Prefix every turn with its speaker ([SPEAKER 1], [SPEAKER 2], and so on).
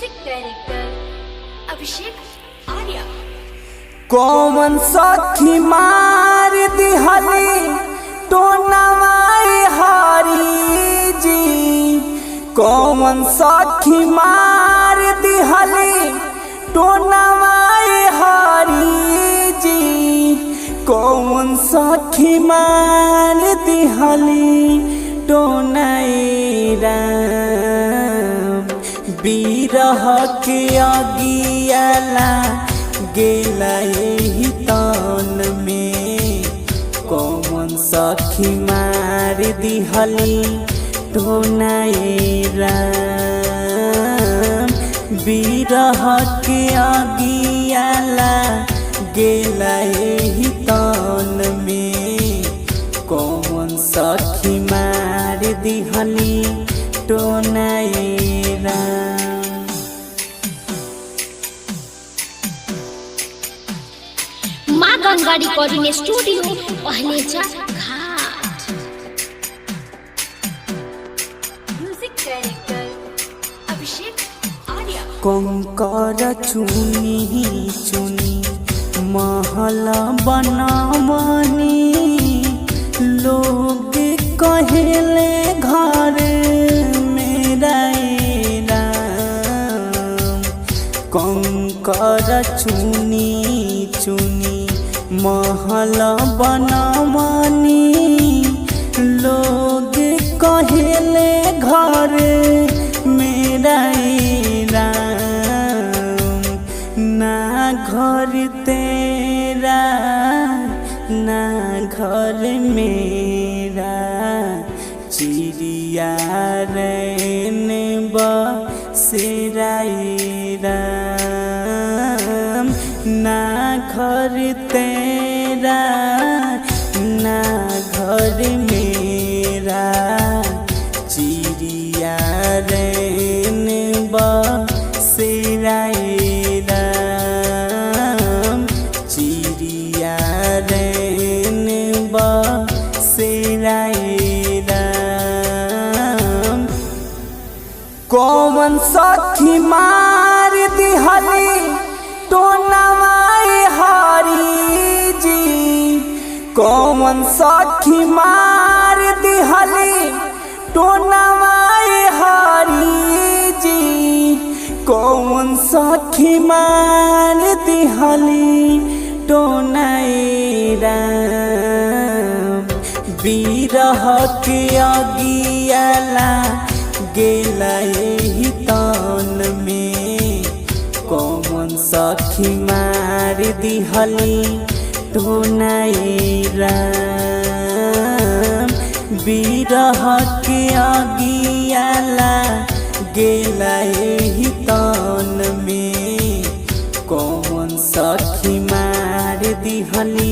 [SPEAKER 1] Music director Abhishek Arya.
[SPEAKER 2] कौन सखी मार दिहली टोनवाए हरी जी, कौन सखी मार दिहली टोनवाए हरी जी, कौन सखी मार दिहली टोनाए राम, बिरह के अगियाला गेला एही तन में, कौन सखी मार दिहली टोनाए राम, बिरह के अगियाला गेला एही तन में, कौन सखी मार दिहली टोनाए राम।
[SPEAKER 1] माँ Ganga recording studio Pahleja Ghat. Music director Abhishek Arya.
[SPEAKER 2] कंकर चुनी चुनी महल बनवनी, लोग कहेले घर मेरा राम, कंकर चुनी चुनी महल बनवनी, लोग कहेले घर मेरा राम, ना घर तेरा ना घर मेरा, चिड़िया रैन बसेरा राम, ना घर तेरा ना घर मेरा, चिड़िया रैन बसेरा राम, चिड़िया रैन बसेरा राम। कौन सखी मार दिहली टोनवाए हरी जी, कौन सखी मार दिहली टोनवाए हरी जी, कौन सखी मार दिहली टोनाए राम, बिरह के अगियाला गेला एही तन में, कौन सखी मार दिहली टोनाए राम, बिरह के अगियाला गेला एही तन में, कौन सखी मार दिहली